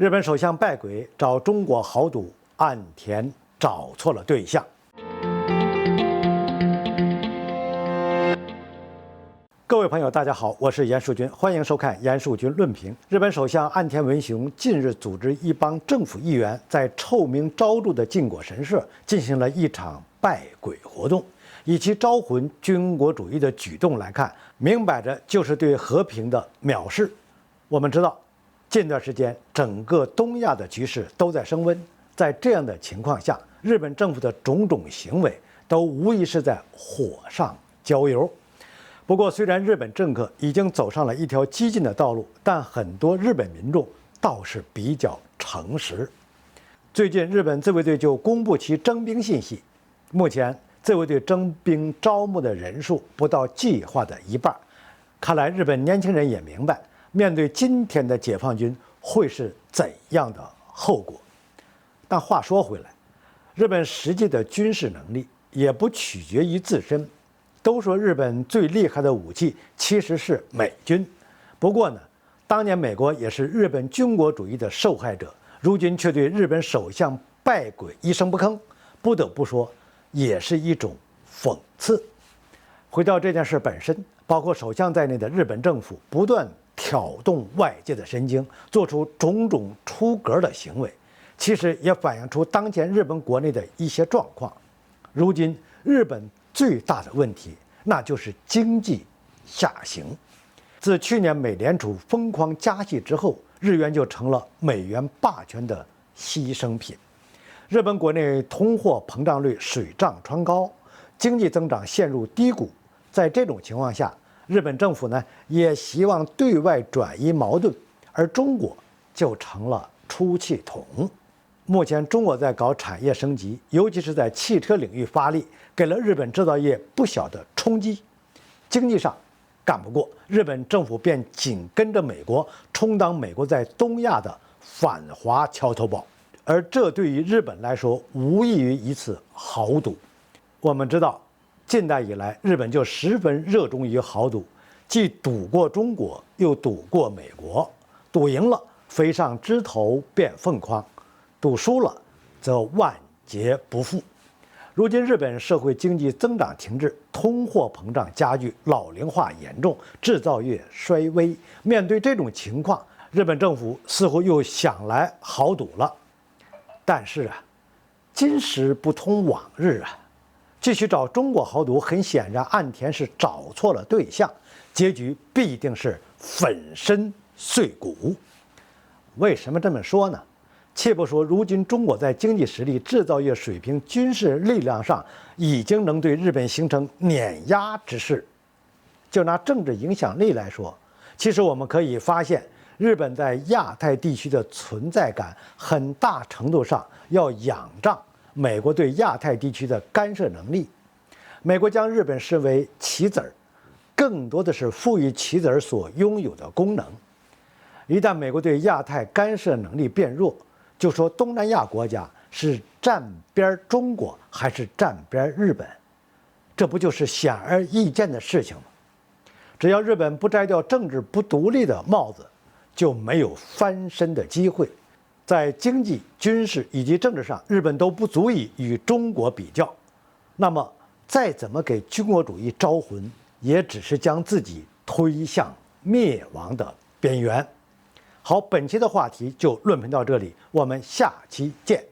日本首相拜鬼找中国豪赌岸田找错了对象。各位朋友，大家好，我是严树军，欢迎收看严树军论评。日本首相岸田文雄近日组织一帮政府议员在臭名昭著的靖国神社进行了一场拜鬼活动。以其招魂军国主义的举动来看，明摆着就是对和平的藐视。我们知道，近段时间整个东亚的局势都在升温，在这样的情况下，日本政府的种种行为都无疑是在火上浇油。不过，虽然日本政客已经走上了一条激进的道路，但很多日本民众倒是比较诚实。最近，日本自卫队就公布其征兵信息，目前自卫队征兵招募的人数不到计划的一半。看来日本年轻人也明白，面对今天的解放军会是怎样的后果。但话说回来，日本实际的军事能力也不取决于自身。都说日本最厉害的武器其实是美军，不过呢，当年美国也是日本军国主义的受害者，如今却对日本首相拜鬼一声不吭，不得不说，也是一种讽刺。回到这件事本身，包括首相在内的日本政府不断挑动外界的神经，做出种种出格的行为，其实也反映出当前日本国内的一些状况。如今日本最大的问题，那就是经济下行。自去年美联储疯狂加息之后，日元就成了美元霸权的牺牲品。日本国内通货膨胀率水涨船高，经济增长陷入低谷。在这种情况下，日本政府呢也希望对外转移矛盾，而中国就成了出气筒。目前中国在搞产业升级，尤其是在汽车领域发力，给了日本制造业不小的冲击。经济上干不过，日本政府便紧跟着美国，充当美国在东亚的反华桥头堡。而这对于日本来说，无异于一次豪赌。我们知道，近代以来，日本就十分热衷于豪赌，既赌过中国，又赌过美国。赌赢了，飞上枝头变凤凰；赌输了，则万劫不复。如今日本社会经济增长停滞，通货膨胀加剧，老龄化严重，制造业衰微。面对这种情况，日本政府似乎又想来豪赌了。但是啊，今时不同往日啊，继续找中国豪赌，很显然岸田是找错了对象，结局必定是粉身碎骨。为什么这么说呢？且不说如今中国在经济实力、制造业水平、军事力量上已经能对日本形成碾压之势，就拿政治影响力来说，其实我们可以发现，日本在亚太地区的存在感很大程度上要仰仗美国对亚太地区的干涉能力。美国将日本视为棋子儿，更多的是赋予棋子儿所拥有的功能。一旦美国对亚太干涉能力变弱，就说东南亚国家是站边中国还是站边日本，这不就是显而易见的事情吗？只要日本不摘掉政治不独立的帽子，就没有翻身的机会。在经济、军事以及政治上，日本都不足以与中国比较。那么，再怎么给军国主义招魂，也只是将自己推向灭亡的边缘。好，本期的话题就论评到这里，我们下期见。